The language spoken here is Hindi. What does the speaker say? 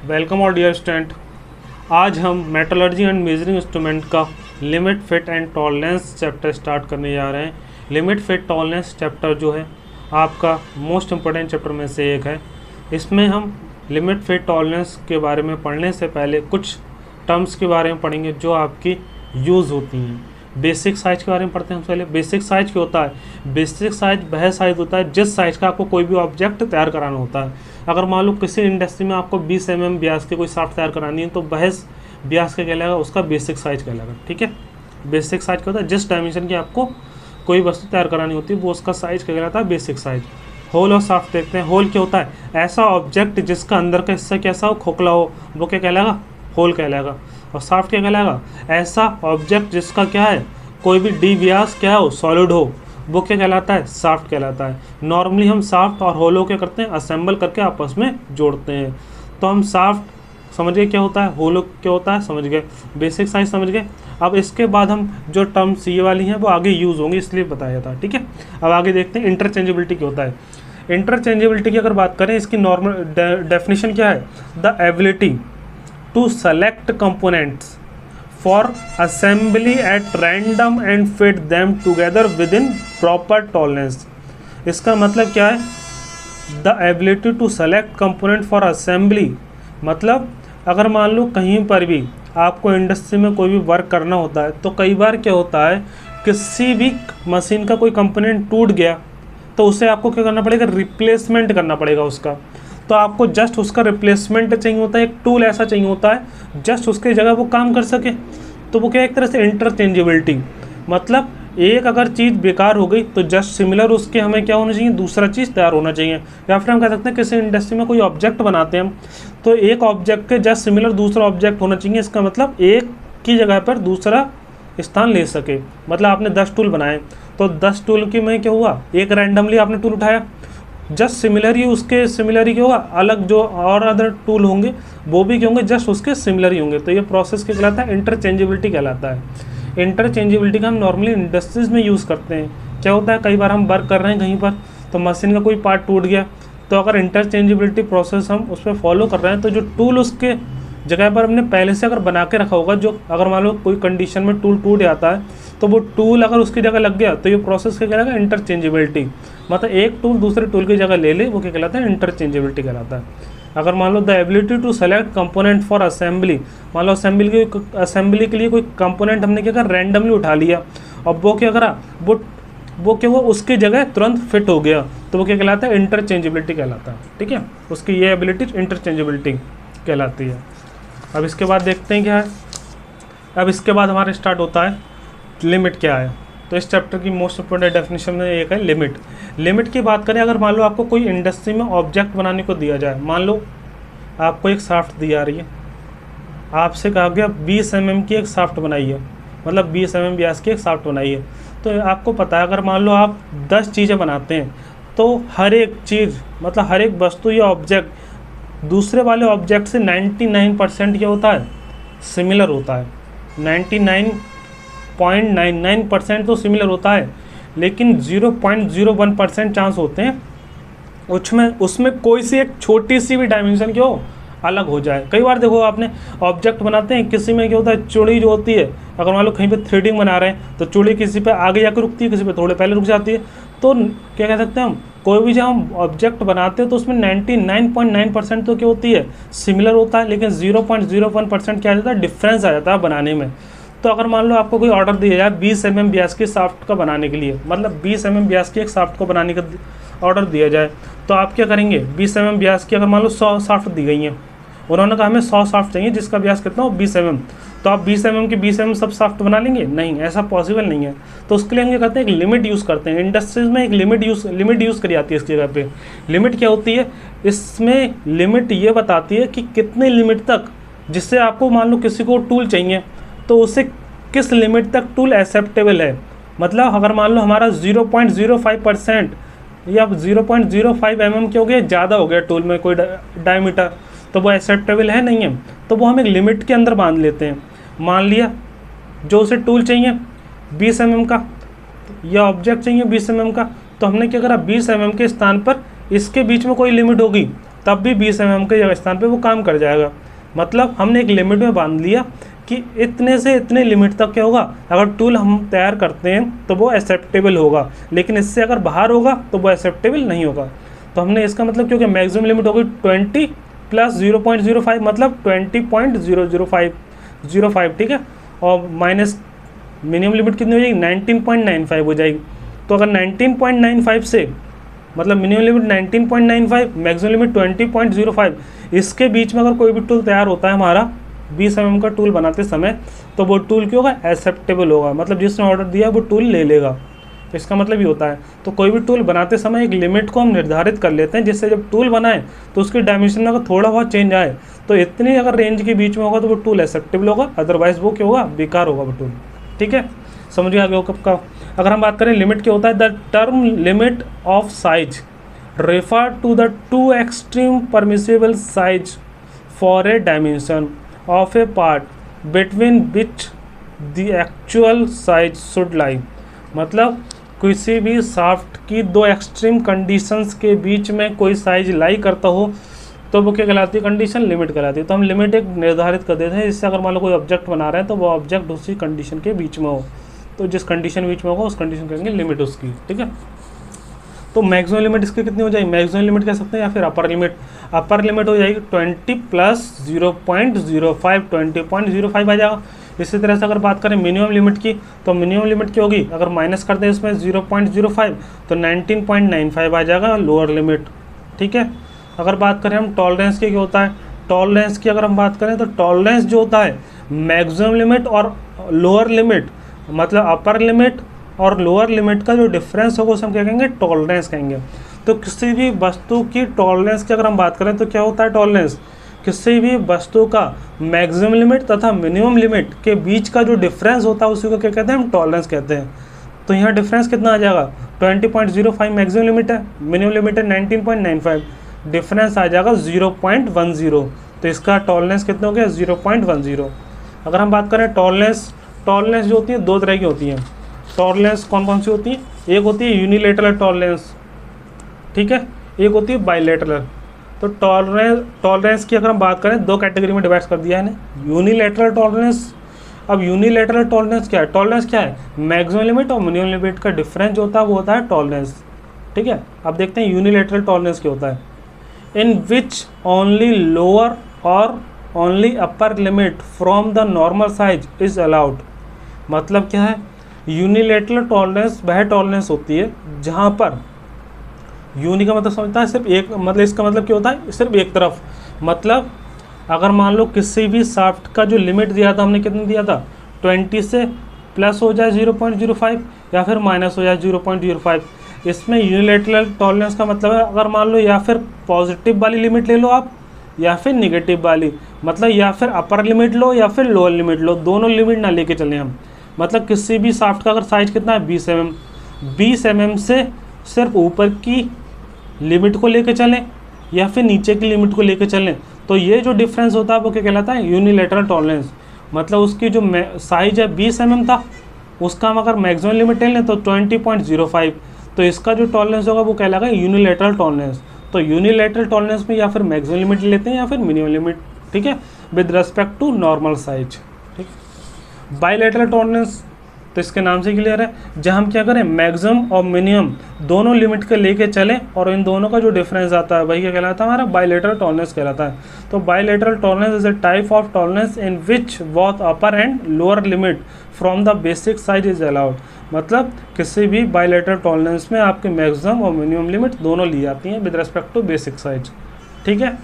वेलकम और डियर स्टूडेंट। आज हम मेट्रोलॉजी एंड मेजरिंग इंस्ट्रूमेंट का limit fit and tolerance chapter start करने जा रहे हैं। लिमिट फिट टॉलरेंस चैप्टर जो है आपका मोस्ट इम्पोर्टेंट चैप्टर में से एक है। इसमें हम लिमिट फिट टॉलरेंस के बारे में पढ़ने से पहले कुछ टर्म्स के बारे में पढ़ेंगे जो आपकी यूज़ होती हैं। बेसिक साइज के बारे में पढ़ते हैं। हम पहले बेसिक साइज क्या होता है। बेसिक साइज वह साइज होता है जिस साइज का आपको कोई भी ऑब्जेक्ट तैयार कराना होता है। अगर मान लो किसी इंडस्ट्री में आपको 20 mm व्यास की कोई शाफ्ट तैयार करानी है तो वह व्यास का कहलाएगा, उसका बेसिक साइज कहलाएगा। ठीक है, बेसिक साइज क्या होता है, जिस डायमेंशन की आपको कोई वस्तु तैयार करानी होती है वो उसका साइज क्या कहलाता है, बेसिक साइज। होल और शाफ्ट देखते हैं। होल क्या होता है, ऐसा ऑब्जेक्ट जिसका अंदर का हिस्सा कैसा हो, खोखला हो, वो क्या कहलाएगा, होल कहलाएगा। और शाफ्ट क्या कहलाएगा, ऐसा ऑब्जेक्ट जिसका क्या है, कोई भी डी व्यास क्या हो, सॉलिड हो, वो क्या कहलाता है, शाफ्ट कहलाता है। नॉर्मली हम शाफ्ट और होलो क्या करते हैं, असेंबल करके आपस में जोड़ते हैं। तो हम शाफ्ट समझ गए क्या होता है, होलो क्या होता है समझ गए, बेसिक साइज समझ गए। अब इसके बाद हम जो टर्म्स ये वाली हैं वो आगे यूज़ होंगी इसलिए बताया था। ठीक है, अब आगे देखते हैं इंटरचेंजेबिलिटी क्या होता है। इंटरचेंजेबिलिटी की अगर बात करें, इसकी नॉर्मल डेफिनेशन क्या है, the ability to select components for assembly at random and fit them together within proper tolerance। इसका मतलब क्या है, the ability to select component for assembly मतलब अगर मान लो कहीं पर भी आपको इंडस्ट्री में कोई भी वर्क करना होता है तो कई बार क्या होता है, किसी भी मशीन का कोई कंपोनेंट टूट गया तो उसे आपको क्या करना पड़ेगा, रिप्लेसमेंट करना पड़ेगा उसका। तो आपको जस्ट उसका रिप्लेसमेंट चाहिए होता है, एक टूल ऐसा चाहिए होता है जस्ट उसके जगह वो काम कर सके। तो वो क्या एक तरह से इंटरचेंजेबिलिटी, मतलब एक अगर चीज़ बेकार हो गई तो जस्ट सिमिलर उसके हमें क्या होना चाहिए, दूसरा चीज़ तैयार होना चाहिए। या फिर हम कह सकते हैं किसी इंडस्ट्री में कोई ऑब्जेक्ट बनाते हैं हम, तो एक ऑब्जेक्ट के जस्ट सिमिलर दूसरा ऑब्जेक्ट होना चाहिए। इसका मतलब एक की जगह पर दूसरा स्थान ले सके। मतलब आपने 10 टूल बनाए तो 10 टूल की में क्या हुआ, एक रैंडमली आपने टूल उठाया, जस्ट सिमिलर ही उसके सिमिलर ही क्या होगा, अलग जो और अदर टूल होंगे वो भी क्या होंगे, जस्ट उसके सिमिलर ही होंगे। तो ये प्रोसेस क्या कहलाता है, इंटरचेंजेबिलिटी कहलाता है। इंटरचेंजेबिलिटी का हम नॉर्मली इंडस्ट्रीज़ में यूज़ करते हैं। क्या होता है, कई बार हम वर्क कर रहे हैं कहीं पर तो मशीन का कोई पार्ट टूट गया, तो अगर इंटरचेंजेबिलिटी प्रोसेस हम उस पर फॉलो कर रहे हैं तो जो टूल उसके जगह पर हमने पहले से अगर बना के रखा होगा, जो अगर मान लो कोई कंडीशन में टूल टूट जाता है तो वो टूल अगर उसकी जगह लग गया तो ये प्रोसेस क्या कहलाएगा, इंटरचेंजेबिलिटी। मतलब एक टूल दूसरे टूल की जगह ले ले, वो क्या कहलाता है, इंटरचेंजेबिलिटी कहलाता है। अगर मान लो the ability to select component for assembly, मान लो असेंबली के लिए कोई कंपोनेंट हमने क्या करा, रैंडमली उठा लिया और वो क्या करा, वो क्या हुआ, उसकी जगह तुरंत फिट हो गया, तो वो क्या कहलाता है, इंटरचेंजेबिलिटी कहलाता है। ठीक है, उसकी ये एबिलिटी इंटरचेंजेबिलिटी कहलाती है। अब इसके बाद देखते हैं क्या है। अब इसके बाद हमारा स्टार्ट होता है लिमिट क्या है। तो इस चैप्टर की मोस्ट इम्पोर्टेंट डेफिनेशन में एक है लिमिट। लिमिट की बात करें, अगर मान लो आपको कोई इंडस्ट्री में ऑब्जेक्ट बनाने को दिया जाए, मान लो आपको एक शाफ्ट दी जा रही है, आपसे कहा गया 20 mm की एक शाफ्ट बनाई है, मतलब 20 mm व्यास की एक शाफ्ट बनाई है। तो आपको पता है अगर मान लो आप 10 चीज़ें बनाते हैं तो हर एक चीज़ मतलब हर एक वस्तु या ऑब्जेक्ट दूसरे वाले ऑब्जेक्ट से 99% क्या होता है, सिमिलर होता है। 99.99% तो सिमिलर होता है, लेकिन 0.01% चांस होते हैं उसमें कोई सी एक छोटी सी भी डायमेंशन क्यों अलग हो जाए। कई बार देखो आपने ऑब्जेक्ट बनाते हैं, किसी में क्या होता है, चूड़ी जो होती है, अगर मान लो कहीं पे थ्रेडिंग बना रहे हैं तो चूड़ी किसी पे आगे जाकर रुकती है, किसी पे थोड़े पहले रुक जाती है। तो क्या कह सकते हैं हम, कोई भी जब हम ऑब्जेक्ट बनाते हैं तो उसमें 99.9% तो क्या होती है, सिमिलर होता है, लेकिन 0.01% क्या आ जाता है, डिफरेंस आ जाता है बनाने में। तो अगर मान लो आपको कोई ऑर्डर दिया जाए 20 mm व्यास की शाफ्ट का बनाने के लिए, मतलब 20 mm व्यास की एक शाफ्ट को बनाने का ऑर्डर दिया जाए, तो आप क्या करेंगे, 20 mm व्यास की अगर मान लो 100 शाफ्ट दी गई हैं, उन्होंने कहा हमें 100 शाफ्ट चाहिए जिसका व्यास कितना हो, 20 mm। तो आप 20 mm की 20 mm सब शाफ्ट बना लेंगे, नहीं, ऐसा पॉसिबल नहीं है। तो उसके लिए हम क्या करते हैं, एक लिमिट यूज़ करते हैं। इंडस्ट्रीज में एक लिमिट यूज़ करी जाती है इसकी जगह पे। लिमिट क्या होती है, इसमें लिमिट ये बताती है कि कितने लिमिट तक, जिससे आपको मान लो किसी को टूल चाहिए तो उसे किस लिमिट तक टूल एक्सेप्टेबल है। मतलब अगर मान लो हमारा 0.05% या 0.05 mm क्या हो गया, ज़्यादा हो गया टूल में कोई डायमीटर, तो वो एक्सेप्टेबल है नहीं है, तो वो हम एक लिमिट के अंदर बांध लेते हैं। मान लिया जो उसे टूल चाहिए 20 mm का या ऑब्जेक्ट चाहिए 20 mm का, तो हमने क्या करा, 20 mm के स्थान पर इसके बीच में कोई लिमिट होगी तब भी 20 mm के स्थान पे वो काम कर जाएगा। मतलब हमने एक लिमिट में बांध लिया कि इतने से इतने लिमिट तक क्या होगा, अगर टूल हम तैयार करते हैं तो वो एक्सेप्टेबल होगा, लेकिन इससे अगर बाहर होगा तो वो एक्सेप्टेबल नहीं होगा। तो हमने इसका मतलब क्योंकि मैक्सिमम लिमिट होगी 20 + 0.05 मतलब 20.005, ठीक है, और माइनस मिनिमम लिमिट कितनी हो जाएगी 19.95 हो जाएगी। तो अगर 19.95 से मतलब मिनिमम लिमिट 19.95, मैक्सिमम लिमिट 20.05, इसके बीच में अगर कोई भी टूल तैयार होता है हमारा 20 mm का टूल बनाते समय, तो वो टूल क्या होगा, एक्सेप्टेबल होगा, मतलब जिसने ऑर्डर दिया वो टूल ले लेगा। इसका मतलब ये होता है। तो कोई भी टूल बनाते समय एक लिमिट को हम निर्धारित कर लेते हैं, जिससे जब टूल बनाएं तो उसकी डायमेंशन में अगर थोड़ा बहुत चेंज आए तो इतनी अगर रेंज के बीच में होगा तो वो टूल एक्सेप्टेबल होगा, अदरवाइज वो क्या होगा, बेकार होगा वो टूल। ठीक है, समझिए आगे कब का। अगर हम बात करें लिमिट क्या होता है, the term limit of size refer to the two extreme permissible size for a dimension of a part between which the actual size should lie. मतलब किसी भी शाफ्ट की दो एक्सट्रीम कंडीशंस के बीच में कोई साइज लाई करता हो तो वो क्या कहलाती है, कंडीशन लिमिट कहलाती है। तो हम लिमिट एक निर्धारित कर देते हैं, जिससे अगर मान लो कोई ऑब्जेक्ट बना रहे हैं तो वो ऑब्जेक्ट उसी कंडीशन के बीच में हो, तो जिस कंडीशन बीच में होगा उस कंडीशन कहेंगे लिमिट उसकी। ठीक है, तो मैक्सिमम लिमिट इसकी कितनी हो जाएगी, मैक्सिमम लिमिट कह सकते हैं या फिर अपर लिमिट। अपर लिमिट हो जाएगी 20 + 0.05, 20.05 आ जाएगा। इसी तरह से अगर बात करें मिनिमम लिमिट की, तो मिनिमम लिमिट क्या होगी, अगर माइनस कर दें इसमें 0.05 तो 19.95 आ जाएगा लोअर लिमिट। ठीक है, अगर बात करें हम टॉलरेंस की, क्या होता है टॉलरेंस की, अगर हम बात करें तो टॉलरेंस जो होता है मैक्सिमम लिमिट और लोअर लिमिट, मतलब अपर लिमिट और लोअर लिमिट का जो डिफरेंस होगा उसे हम क्या कहेंगे, टॉलरेंस कहेंगे। तो किसी भी वस्तु की टॉलरेंस की अगर हम बात करें तो क्या होता है टॉलरेंस, किसी भी वस्तु का मैक्सिमम लिमिट तथा मिनिमम लिमिट के बीच का जो डिफरेंस होता है उसी को क्या कहते हैं, हम टॉलरेंस कहते हैं। तो यहाँ डिफरेंस कितना आ जाएगा, 20.05 मैक्सिमम लिमिट है, मिनिमम लिमिट है 19.95, डिफरेंस आ जाएगा 0.10। तो इसका टॉलरेंस कितना हो गया, 0.10। अगर हम बात करें टॉलरेंस जो होती है दो तरह की होती हैं। टॉलरेंस कौन कौन सी होती है, एक होती है यूनिलेटरल टॉलरेंस, ठीक है, एक होती है बाइलेटरल। तो टॉलरेंस की अगर हम बात करें दो कैटेगरी में डिवाइड कर दिया है यूनिलेटरल टॉलरेंस। अब यूनिलेटरल टॉलरेंस क्या है, टॉलरेंस क्या है, मैक्सिमम लिमिट और मिनिमम लिमिट का डिफरेंस जो होता है वो होता है टॉलरेंस। ठीक है, अब देखते हैं यूनिलेटरल टॉलरेंस क्या होता है, इन विच ओनली लोअर और only upper limit from the normal size is allowed. मतलब क्या है, यूनिलेटरल टॉलरेंस वह टॉलरेंस होती है जहाँ पर यूनि का मतलब समझता है सिर्फ एक, मतलब इसका मतलब क्या होता है, सिर्फ एक तरफ। मतलब अगर मान लो किसी भी शाफ्ट का जो लिमिट दिया था हमने, कितना दिया था 20 से प्लस हो जाए 0.05 या फिर माइनस हो जाए 0.05। इसमें यूनिलेटरल टॉलरेंस का मतलब है अगर मान लो या फिर पॉजिटिव वाली लिमिट ले लो आप या फिर निगेटिव वाली, मतलब या फिर अपर लिमिट लो या फिर लोअर लिमिट लो, दोनों लिमिट ना लेके चलें हम। मतलब किसी भी शाफ्ट का अगर साइज कितना है 20 mm, 20 mm से सिर्फ ऊपर की लिमिट को लेके चलें या फिर नीचे की लिमिट को लेके चलें, तो ये जो डिफरेंस होता है वो क्या कहलाता है, यूनिलेटरल टॉलरेंस। मतलब उसकी जो साइज है 20 mm था, उसका हम अगर मैक्सिमम लिमिट ले लें तो 20.05, तो इसका जो टॉलरेंस होगा वो कहलाएगा यूनिलेटरल टॉलरेंस। तो यूनिलेटरल टॉलरेंस में या फिर मैक्सिमम लिमिट लेते हैं या फिर मिनिमम लिमिट, ठीक है, with respect to normal size. ठीक, बाइलेटरल टॉलरेंस तो इसके नाम से क्लियर है, जहाँ हम क्या करें मैक्सिमम और मिनिमम दोनों लिमिट के लेके चलें और इन दोनों का जो डिफरेंस आता है वही क्या कहलाता है, हमारा बाइलेटरल टॉलरेंस कहलाता है। तो bilateral tolerance is a type of tolerance in which both upper and lower limit from the basic size is allowed. मतलब किसी भी बाइलेटरल टॉलरेंस में आपके मैक्सिमम और मिनिमम लिमिट दोनों ली जाती हैं with respect to basic size. ठीक है।